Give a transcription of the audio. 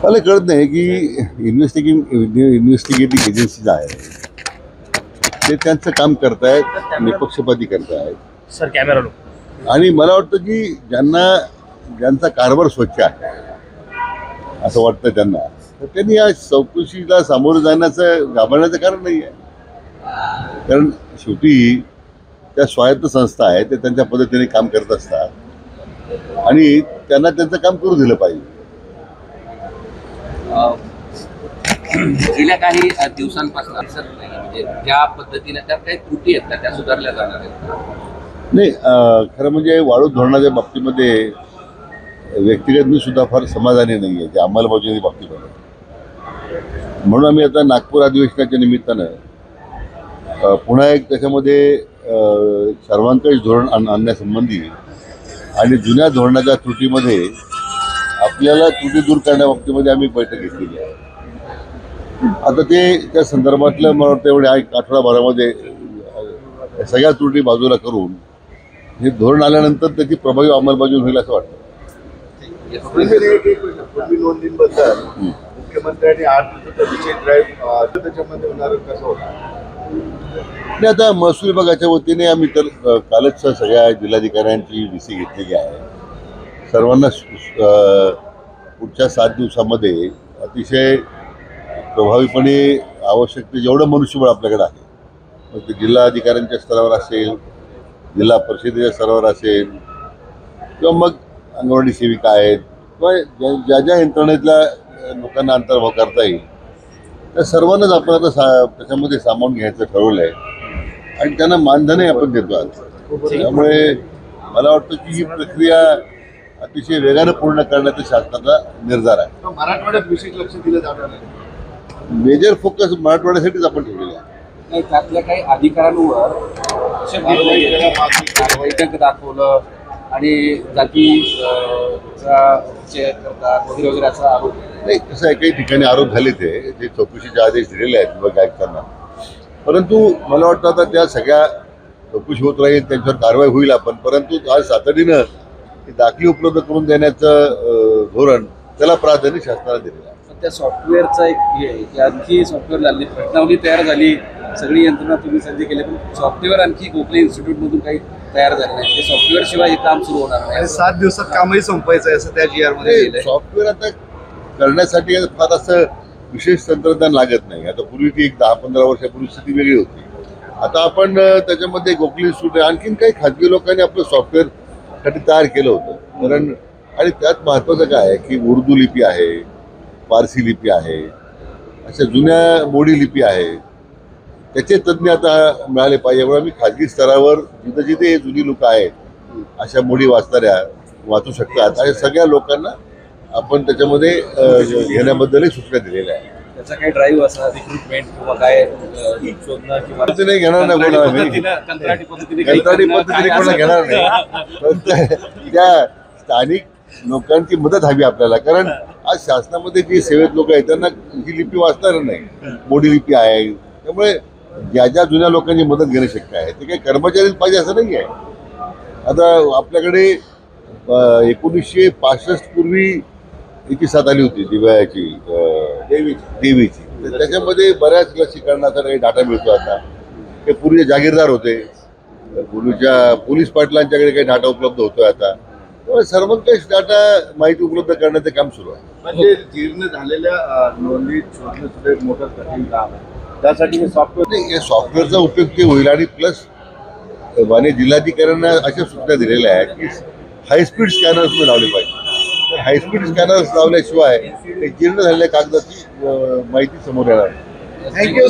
मला कळत नाही की इन्व्हेस्टिगेटिंग एजन्सीज आहे ते त्यांचं काम करतायत, निपक्षपाती करतायत सर कॅमेरा लो. आणि मला वाटतं की ज्यांचा कारभार स्वच्छ आहे असं वाटतं त्यांना, तर त्यांनी या चौकशीला सामोरं जाण्याचं घाबरण्याचं कारण नाही आहे. कारण शेवटी त्या स्वायत्त संस्था आहेत, ते त्यांच्या पद्धतीने काम करत असतात आणि त्यांना त्यांचं काम करू दिलं पाहिजे. गेल्या काही दिवसांपासून सर म्हणजे ज्या पद्धतीने त्यात काही त्रुटी आहेत त्या सुधारल्या जाणार आहेत? नाही, खरं म्हणजे वाळू धोरणाच्या बाबतीमध्ये व्यक्तिगत मी सुद्धा फार समाधानी नाही आहे त्या अंमलबजावणी बाबतीमध्ये. म्हणून आम्ही आता नागपूर अधिवेशनाच्या निमित्तानं पुन्हा एक त्याच्यामध्ये सर्वांकष धोरण आणण्यासंबंधी आणि जुन्या धोरणाच्या त्रुटीमध्ये आपल्याला त्रुटी दूर करण्याबाबतीमध्ये आम्ही बैठक घेतलेली आहे. आता ते त्या संदर्भातलं मला वाटतं एवढ्या आठवडाभरामध्ये सगळ्या त्रुटी बाजूला करून हे धोरण आल्यानंतर त्याची प्रभावी अंमलबजावणी होईल असं वाटतं. मुख्यमंत्र्यांनी 8 दिवसाचा विशेष ड्राईव्ह त्याच्यामध्ये होणार कसं होतं? आणि आता महसूल विभागाच्या वतीने आम्ही तर कालच सगळ्या जिल्हाधिकाऱ्यांची VC घेतलेली आहे. सर्वांना पुढच्या 7 दिवसामध्ये अतिशय प्रभावीपणे आवश्यक ते जेवढं मनुष्यबळ आपल्याकडे आहे, मग ते जिल्हाधिकाऱ्यांच्या स्तरावर असेल, जिल्हा परिषदेच्या स्तरावर असेल, किंवा मग अंगणवाडी सेविका आहेत, किंवा ज्या यंत्रणेतल्या लोकांना अंतर्भाव करता येईल त्या सर्वांनाच आपण आता त्याच्यामध्ये सामावून घ्यायचं ठरवलं आहे आणि त्यांना मानधनही आपण देतो आज. त्यामुळे मला वाटतं की ही प्रक्रिया अतिशय वेगानं पूर्ण करण्याचा शासनाचा निर्धार आहे. मराठवाड्यात विशेष लक्ष दिलं जाणार आहे. मेजर फोकस मराठवाड्यासाठीच आपण ठेवलेला आहे. नाही, त्यातल्या काही अधिकाऱ्यांवर बैठक दाखवलं आणि जाती वगैरे वगैरे असा आरोप. नाही, कसं आहे, काही ठिकाणी आरोप झाले ते चौकशीचे आदेश दिलेले आहेत विभाग आयुक्तांना. परंतु मला वाटतं आता त्या सगळ्या चौकशी होत राहील, त्यांच्यावर कारवाई होईल आपण. परंतु आज तातडीनं दाखले उपलब्ध करून देण्याचं धोरण त्याला प्राधान्य शासनाला दिलेलं आहे. त्या सॉफ्टवेअरचा एक हे आहे की आणखी सॉफ्टवेअर झाली, प्रश्नावली तयार झाली, सगळी यंत्रणा तुम्ही सज्ज केली, पण सॉफ्टवेअर आणखी गोखले इन्स्टिट्यूटमधून काही तयार झालं नाही. ते सॉफ्टवेअर शिवाय हे काम सुरू होणार नाही. 7 दिवसात कामही संपवायचं आहे असं त्या GR मध्ये लिहिलंय. सॉफ्टवेअर आता करण्यासाठी फार असं विशेष तंत्रज्ञान लागत नाही. आता पूर्वी ती एक 10-15 वर्षापूर्वी स्थिती वेगळी होती. आता आपण त्याच्यामध्ये गोखले इन्स्टिट्यूट आणखीन काही खाजगी लोकांनी आपलं सॉफ्टवेअर साठी तयार केलं होतं. कारण आणि त्यात महत्त्वाचं काय आहे की उर्दू लिपी आहे, पारसी लिपी आहे, अशा जुन्या मोडी लिपी आहे, त्याचे तज्ज्ञ आता मिळाले पाहिजे. म्हणून आम्ही खाजगी स्तरावर जिथं जिथे जुनी लोक आहेत अशा मोडी वाचू शकतात अशा सगळ्या लोकांना आपण त्याच्यामध्ये घेण्याबद्दलही सूचना दिलेल्या आहे. त्याचा काही ड्राईव्ह असा रिक्रुटमेंट किंवा काय शोधणं किंवा नाही घेणार नाही कोणाला, कंत्राटी पद्धतीने कोणाला घेणार नाही. त्या स्थानिक लोकांची मदत हवी आपल्याला. कारण आज शासनामध्ये जी सेवेत लोक आहेत त्यांना ही लिपी वाचणार नाही, मोडी लिपी आहे. त्यामुळे ज्या जुन्या लोकांची मदत घेणं शक्य आहे. ते काही कर्मचारीच पाहिजे असं नाही आहे. आता आपल्याकडे 1965 पूर्वी याची साथ आली होती दिव्याची, देवीची. तर त्याच्यामध्ये बऱ्याच लसीकरणाचा काही डाटा मिळतो. आता ते पूर्वी जागीरदार होते, पूर्वीच्या पोलीस पाटलांच्याकडे काही डाटा उपलब्ध होतोय. आता सर्वंकष डाटा माहिती उपलब्ध करण्याचं काम सुरू आहे. म्हणजे जीर्ण झालेल्या नोंदी शोधणं सुद्धा एक मोठं कठीण काम आहे. त्यासाठी हे सॉफ्टवेअर नाही, या सॉफ्टवेअरचा उपयोग ते होईल. आणि प्लस माननीय जिल्हाधिकाऱ्यांना अशा सूचना दिलेल्या आहेत की हायस्पीड स्कॅनर्स लावले पाहिजे. तर हायस्पीड स्कॅनर्स लावल्याशिवाय जीर्ण झालेल्या कागदाची माहिती समोर येणार. थँक्यू.